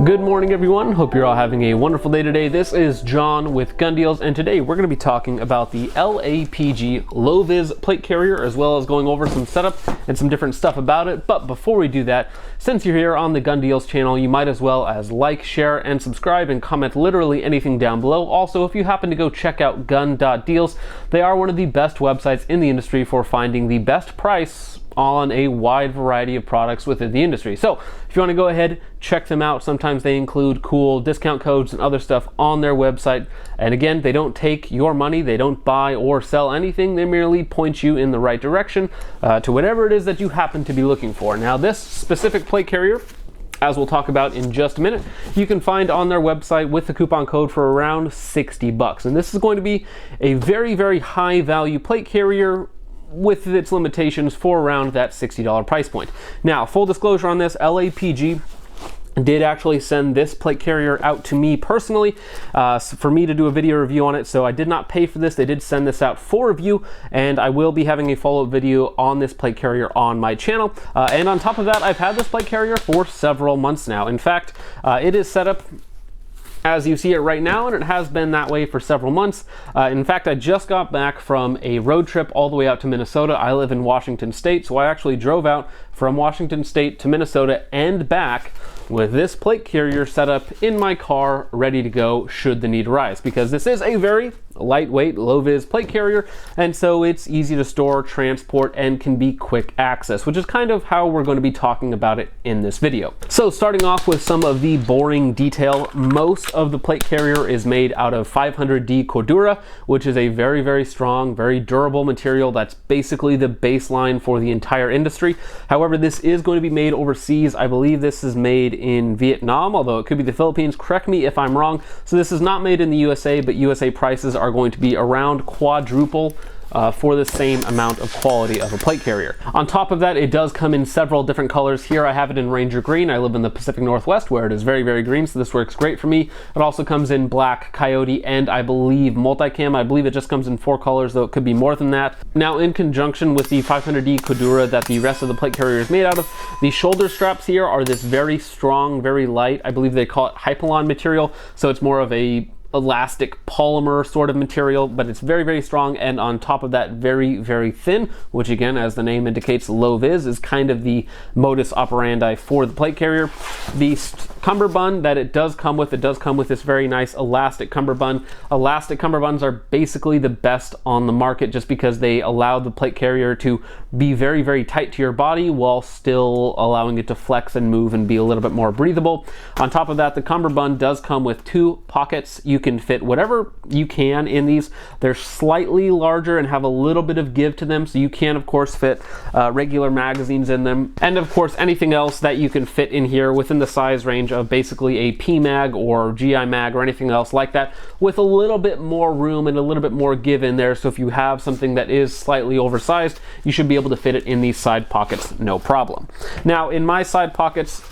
Good morning, everyone. Hope you're all having a wonderful day today. This is John with Gun Deals, and today we're going to be talking about the LAPG low-vis plate carrier, as well as going over some setup and some different stuff about it. But before we do that, since you're here on the Gun Deals channel, you might as well as like, share, and subscribe, and comment literally anything down below. Also, if you happen to go check out gun.deals, they are one of the best websites in the industry for finding the best price on a wide variety of products within the industry. So if you want to go ahead, check them out. Sometimes they include cool discount codes and other stuff on their website. And again, they don't take your money, they don't buy or sell anything, they merely point you in the right direction to whatever it is that you happen to be looking for. Now, this specific plate carrier, as we'll talk about in just a minute, you can find on their website with the coupon code for around 60 bucks. And this is going to be a very, very high value plate carrier with its limitations for around that $60 price point. Now, full disclosure on this, LAPG did actually send this plate carrier out to me personally for me to do a video review on it, so I did not pay for this. They did send this out for review, and I will be having a follow-up video on this plate carrier on my channel. And on top of that, I've had this plate carrier for several months now. In fact, it is set up as you see it right now, and it has been that way for several months. In fact, I just got back from a road trip all the way out to Minnesota. I live in Washington State, so I actually drove out from Washington State to Minnesota and back with this plate carrier set up in my car, ready to go should the need arise, because this is a very lightweight, low-vis plate carrier, and so it's easy to store, transport, and can be quick access, which is kind of how we're going to be talking about it in this video. So starting off with some of the boring detail, most of the plate carrier is made out of 500D Cordura, which is a very, very strong, very durable material that's basically the baseline for the entire industry. However, this is going to be made overseas. I believe this is made in Vietnam, although it could be the Philippines. Correct me if I'm wrong. So this is not made in the USA, but USA prices are going to be around quadruple for the same amount of quality of a plate carrier. On top of that, it does come in several different colors. Here I have it in Ranger Green. I live in the Pacific Northwest where it is very, very green, so this works great for me. It also comes in black, Coyote, and I believe multicam. I believe it just comes in 4 colors, though it could be more than that. Now, in conjunction with the 500D Cordura that the rest of the plate carrier is made out of, the shoulder straps here are this very strong, very light, I believe they call it Hypalon material, so it's more of a elastic polymer sort of material, but it's very, very strong, and on top of that, very, very thin, which again, as the name indicates, low vis is kind of the modus operandi for the plate carrier. The cummerbund that it does come with this very nice elastic cummerbund. Elastic cummerbunds are basically the best on the market just because they allow the plate carrier to be very, very tight to your body while still allowing it to flex and move and be a little bit more breathable. On top of that, the cummerbund does come with 2 pockets. You can fit whatever you can in these. They're slightly larger and have a little bit of give to them, so you can of course fit regular magazines in them, and of course anything else that you can fit in here within the size range of basically a PMag or GI mag or anything else like that, with a little bit more room and a little bit more give in there. So if you have something that is slightly oversized, you should be able to fit it in these side pockets, no problem. Now, in my side pockets,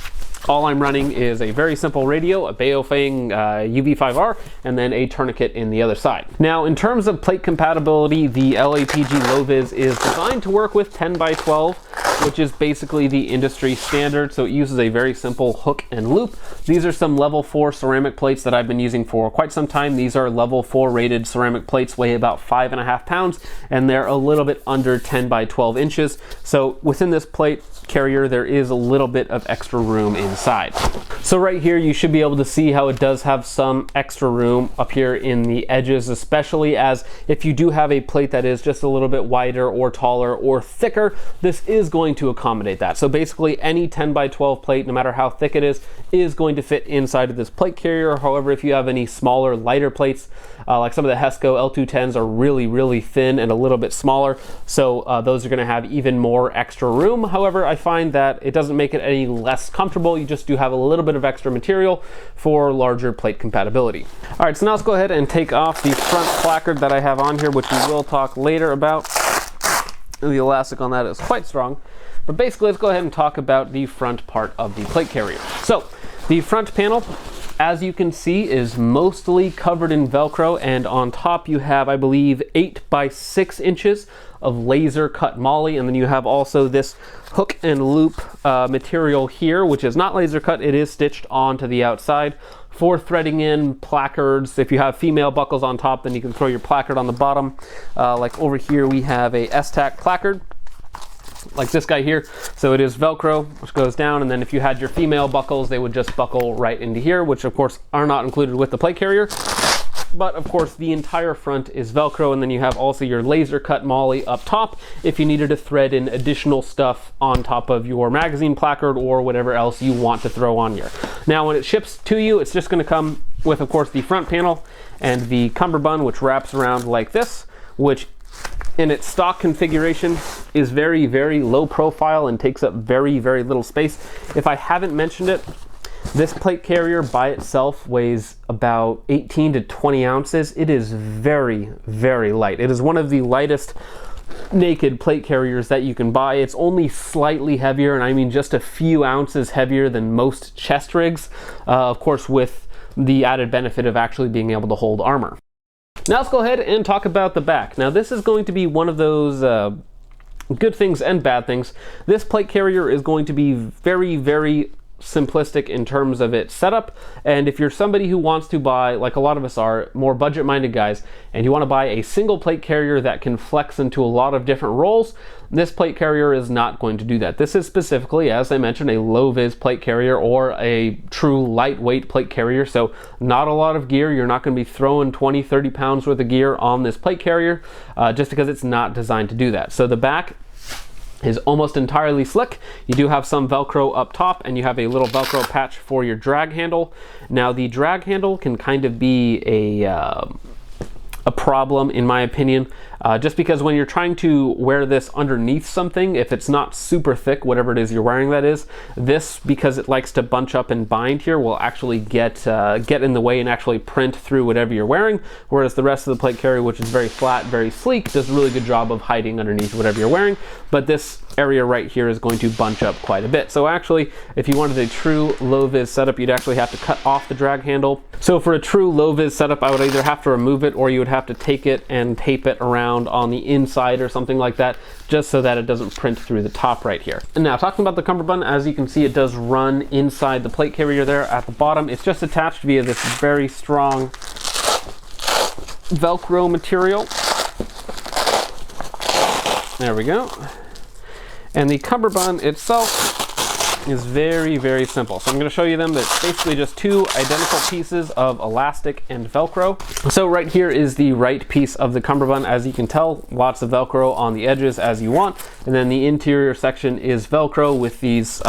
all I'm running is a very simple radio, a Baofeng UV5R, and then a tourniquet in the other side. Now, in terms of plate compatibility, the LAPG low-vis is designed to work with 10x12, which is basically the industry standard, so it uses a very simple hook and loop. These are some level 4 ceramic plates that I've been using for quite some time. These are level 4 rated ceramic plates, weigh about 5.5 pounds, and they're a little bit under 10x12 inches. So within this plate carrier, there is a little bit of extra room inside. So right here, you should be able to see how it does have some extra room up here in the edges, especially as if you do have a plate that is just a little bit wider or taller or thicker, this is going to accommodate that. So basically any 10x12 plate, no matter how thick it is going to fit inside of this plate carrier. However, if you have any smaller, lighter plates, like some of the Hesco L210s are really, really thin and a little bit smaller, so those are going to have even more extra room. However, I find that it doesn't make it any less comfortable. You just do have a little bit of extra material for larger plate compatibility. All right, so now let's go ahead and take off the front placard that I have on here, which we will talk later about. The elastic on that is quite strong. But basically, let's go ahead and talk about the front part of the plate carrier. So the front panel as you can see, is mostly covered in Velcro, and on top you have, I believe, 8 by 6 inches of laser cut moly, and then you have also this hook and loop material here, which is not laser cut, it is stitched onto the outside for threading in placards. If you have female buckles on top, then you can throw your placard on the bottom. Like over here we have a S-tack placard, like this guy here. So it is Velcro, which goes down, and then if you had your female buckles, they would just buckle right into here, which of course are not included with the plate carrier. But of course the entire front is Velcro, and then you have also your laser cut moly up top if you needed to thread in additional stuff on top of your magazine placard or whatever else you want to throw on here. Now when it ships to you, it's just going to come with, of course, the front panel and the cummerbund, which wraps around like this, which in its stock configuration is very, very low profile and takes up very, very little space. If I haven't mentioned it, this plate carrier by itself weighs about 18 to 20 ounces. It is very, very light. It is one of the lightest naked plate carriers that you can buy. It's only slightly heavier, and I mean just a few ounces heavier than most chest rigs, of course with the added benefit of actually being able to hold armor. Now let's go ahead and talk about the back. Now this is going to be one of those good things and bad things. This plate carrier is going to be very, very simplistic in terms of its setup, and if you're somebody who wants to buy, like a lot of us are, more budget-minded guys, and you want to buy a single plate carrier that can flex into a lot of different roles, this plate carrier is not going to do that. This is specifically, as I mentioned, a low-vis plate carrier or a true lightweight plate carrier, so not a lot of gear. You're not going to be throwing 20-30 pounds worth of gear on this plate carrier just because it's not designed to do that. So the back is almost entirely slick. You do have some Velcro up top, and you have a little Velcro patch for your drag handle. Now the drag handle can kind of be a problem in my opinion, just because when you're trying to wear this underneath something, if it's not super thick, whatever it is you're wearing that is, this, because it likes to bunch up and bind here, will actually get in the way and actually print through whatever you're wearing, whereas the rest of the plate carrier, which is very flat, very sleek, does a really good job of hiding underneath whatever you're wearing. But this area right here is going to bunch up quite a bit. So actually, if you wanted a true low-vis setup, you'd actually have to cut off the drag handle. So for a true low-vis setup, I would either have to remove it, or you would have to take it and tape it around on the inside or something like that, just so that it doesn't print through the top right here. And now talking about the cummerbund, as you can see, it does run inside the plate carrier there at the bottom. It's just attached via this very strong Velcro material. There we go. And the cummerbund itself is very, very simple. So I'm going to show you them. That's basically just two identical pieces of elastic and Velcro. So right here is the right piece of the cummerbund. As you can tell, lots of Velcro on the edges as you want. And then the interior section is Velcro with these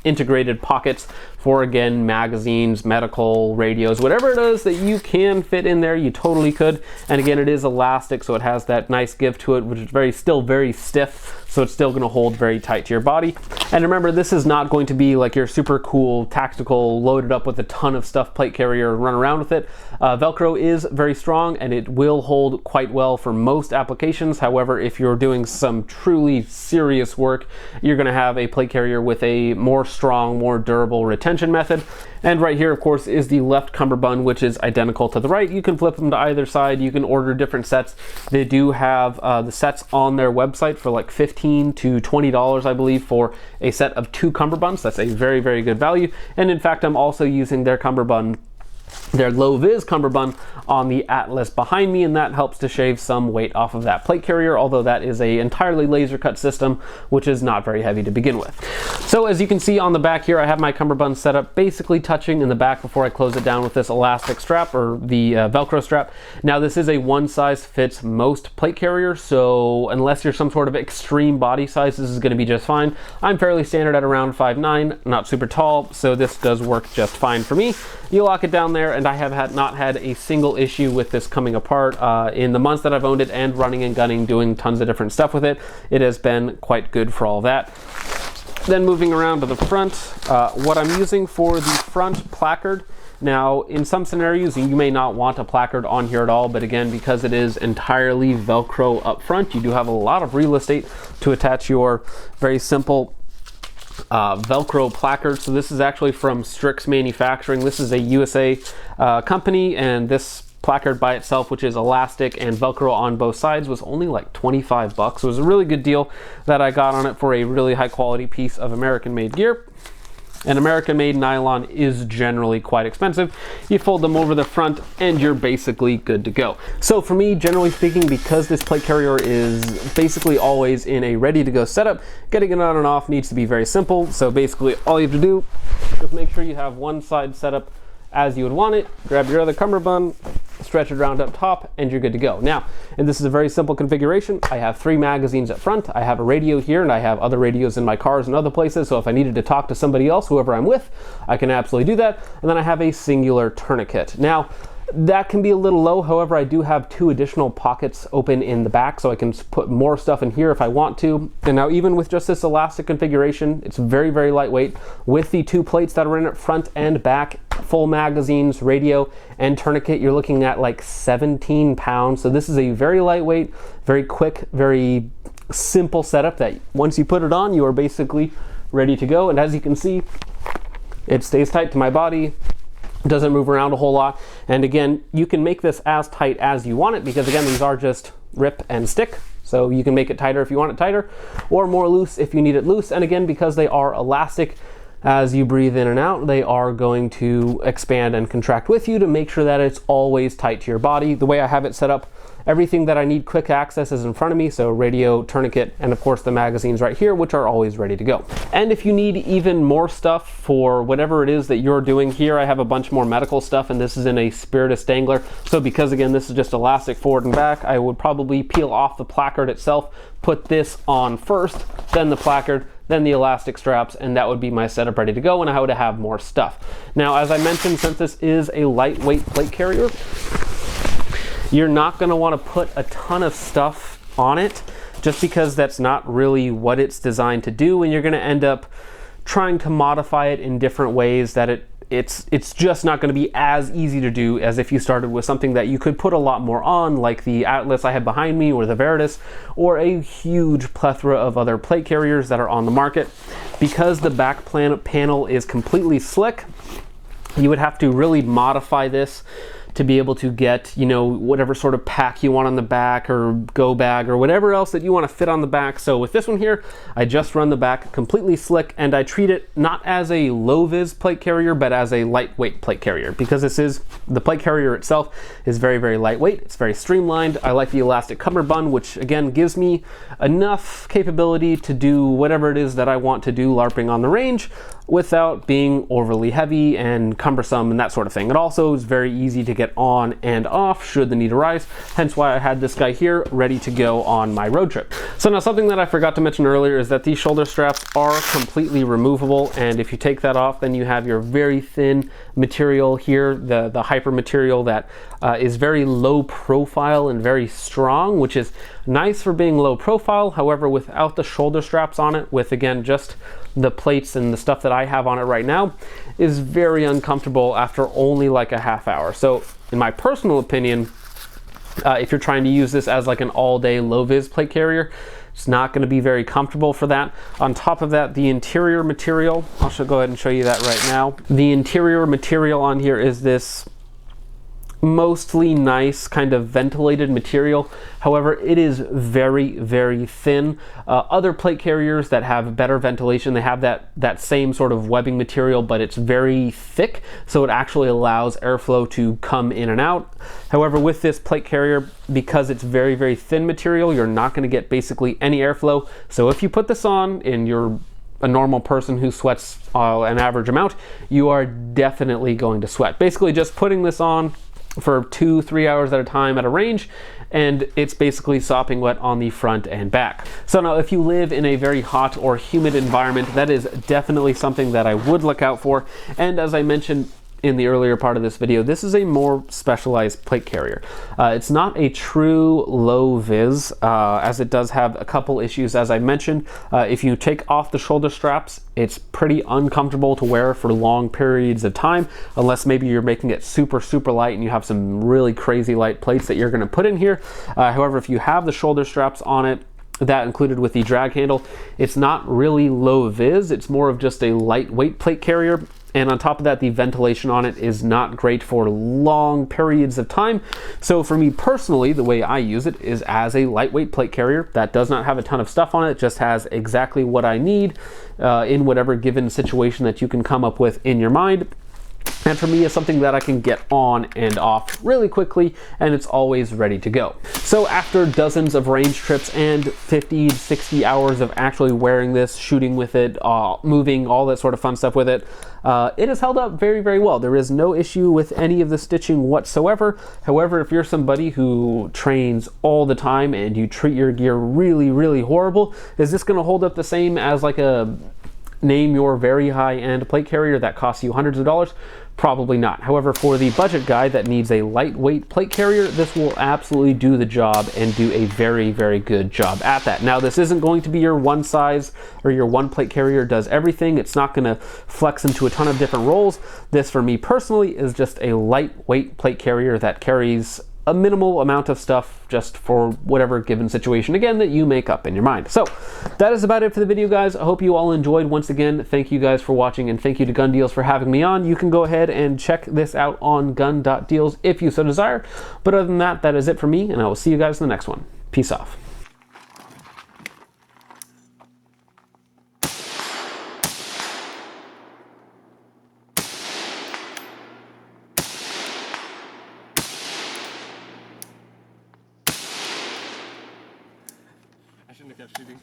integrated pockets for, again, magazines, medical, radios, whatever it is that you can fit in there, you totally could. And again, it is elastic, so it has that nice give to it, which is still very stiff, so it's still going to hold very tight to your body. And remember, this is not going to be like your super cool, tactical, loaded up with a ton of stuff plate carrier, run around with it. Velcro is very strong, and it will hold quite well for most applications. However, if you're doing some truly serious work, you're going to have a plate carrier with a more strong, more durable retention method. And right here, of course, is the left cummerbund, which is identical to the right. You can flip them to either side. You can order different sets. They do have the sets on their website for like $15 to $20, I believe, for a set of 2 cummerbunds. That's a very, very good value. And in fact, I'm also using their cummerbund, their low-vis cummerbund, on the Atlas behind me, and that helps to shave some weight off of that plate carrier, although that is a entirely laser cut system, which is not very heavy to begin with. So as you can see on the back here, I have my cummerbund set up basically touching in the back before I close it down with this elastic strap, or the Velcro strap. Now this is a one size fits most plate carrier, so unless you're some sort of extreme body size, this is going to be just fine. I'm fairly standard at around 5'9", not super tall, so this does work just fine for me. You lock it down there, and I have not had a single issue with this coming apart in the months that I've owned it and running and gunning, doing tons of different stuff with it. It has been quite good for all that. Then moving around to the front, what I'm using for the front placard. Now, in some scenarios, you may not want a placard on here at all, but again, because it is entirely Velcro up front, you do have a lot of real estate to attach your very simple Velcro placard. So this is actually from Strix Manufacturing. This is a USA company, and this placard by itself, which is elastic and Velcro on both sides, was only like 25 bucks. So it was a really good deal that I got on it for a really high quality piece of American made gear. And American made nylon is generally quite expensive. You fold them over the front and you're basically good to go. So for me, generally speaking, because this plate carrier is basically always in a ready to go setup, getting it on and off needs to be very simple. So basically all you have to do is make sure you have one side set up as you would want it, grab your other cummerbund, stretch it around up top, and you're good to go. Now, and this is a very simple configuration. I have 3 magazines up front, I have a radio here, and I have other radios in my cars and other places, so if I needed to talk to somebody else, whoever I'm with, I can absolutely do that. And then I have a singular tourniquet. Now, that can be a little low, however, I do have 2 additional pockets open in the back, so I can put more stuff in here if I want to. And now even with just this elastic configuration, it's very, very lightweight. With the 2 plates that are in it, front and back, full magazines, radio, and tourniquet, you're looking at like 17 pounds. So this is a very lightweight, very quick, very simple setup that once you put it on, you are basically ready to go. And as you can see, it stays tight to my body, doesn't move around a whole lot. And again, you can make this as tight as you want it, because again, these are just rip and stick. So you can make it tighter if you want it tighter, or more loose if you need it loose. And again, because they are elastic, as you breathe in and out, they are going to expand and contract with you to make sure that it's always tight to your body. The way I have it set up, everything that I need quick access is in front of me, so radio, tourniquet, and of course the magazines right here, which are always ready to go. And if you need even more stuff for whatever it is that you're doing, here I have a bunch more medical stuff, and this is in a Spiritus dangler. So because again, this is just elastic forward and back, I would probably peel off the placard itself, put this on first, then the placard, then the elastic straps, and that would be my setup ready to go, and I would have more stuff. Now, as I mentioned, since this is a lightweight plate carrier, you're not going to want to put a ton of stuff on it, just because that's not really what it's designed to do, and you're going to end up trying to modify it in different ways that it's just not going to be as easy to do as if you started with something that you could put a lot more on, like the Atlas I have behind me, or the Veritas, or a huge plethora of other plate carriers that are on the market. Because the back panel is completely slick, you would have to really modify this to be able to get, you know, whatever sort of pack you want on the back, or go bag, or whatever else that you want to fit on the back. So with this one here, I just run the back completely slick, and I treat it not as a low-vis plate carrier, but as a lightweight plate carrier, because the plate carrier itself is very, very lightweight. It's very streamlined. I like the elastic cummerbund, which again gives me enough capability to do whatever it is that I want to do LARPing on the range without being overly heavy and cumbersome and that sort of thing. It also is very easy to get on and off should the need arise, hence why I had this guy here ready to go on my road trip. So now, something that I forgot to mention earlier is that these shoulder straps are completely removable, and if you take that off, then you have your very thin material here, the hyper material that is very low profile and very strong, which is nice for being low profile. However, without the shoulder straps on it, with again just the plates and the stuff that I have on it right now, is very uncomfortable after only like a half hour. So in my personal opinion, if you're trying to use this as like an all-day low-vis plate carrier, it's not going to be very comfortable for that. On top of that, the interior material, I'll go ahead and show you that right now. The interior material on here is this mostly nice kind of ventilated material. However, it is very, very thin. Other plate carriers that have better ventilation, they have that same sort of webbing material, but it's very thick, so it actually allows airflow to come in and out. However, with this plate carrier, because it's very, very thin material, you're not going to get basically any airflow. So if you put this on and you're a normal person who sweats an average amount, you are definitely going to sweat. Basically just putting this on for 2-3 hours at a time at a range, and it's basically sopping wet on the front and back. So now, if you live in a very hot or humid environment, that is definitely something that I would look out for. And as I mentioned in the earlier part of this video, this is a more specialized plate carrier. It's not a true low vis, as it does have a couple issues. As I mentioned, if you take off the shoulder straps, it's pretty uncomfortable to wear for long periods of time, unless maybe you're making it super, super light and you have some really crazy light plates that you're going to put in here. However, if you have the shoulder straps on it, that included with the drag handle. It's not really low vis, it's more of just a lightweight plate carrier. And on top of that, the ventilation on it is not great for long periods of time. So for me personally, the way I use it is as a lightweight plate carrier that does not have a ton of stuff on it. It just has exactly what I need in whatever given situation that you can come up with in your mind. And for me, it's something that I can get on and off really quickly, and it's always ready to go. So after dozens of range trips and 50 to 60 hours of actually wearing this, shooting with it, moving, all that sort of fun stuff with it, it has held up very, very well. There is no issue with any of the stitching whatsoever. However, if you're somebody who trains all the time and you treat your gear really, really horrible, is this going to hold up the same as like a name your very high-end plate carrier that costs you hundreds of dollars? Probably not. However, for the budget guy that needs a lightweight plate carrier, this will absolutely do the job and do a very, very good job at that. Now, this isn't going to be your one size or your one plate carrier does everything. It's not going to flex into a ton of different roles. This, for me personally, is just a lightweight plate carrier that carries a minimal amount of stuff just for whatever given situation, again, that you make up in your mind. So that is about it for the video, guys. I hope you all enjoyed. Once again, thank you guys for watching, and thank you to Gun Deals for having me on. You can go ahead and check this out on gun.deals if you so desire. But other than that, that is it for me, and I will see you guys in the next one. Peace off. I shouldn't have kept shooting.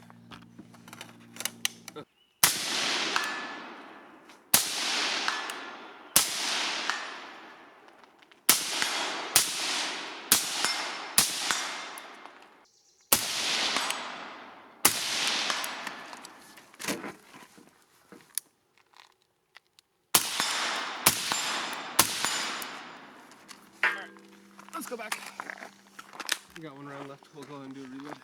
Alright, let's go back. We got one round left. We'll go ahead and do a reload.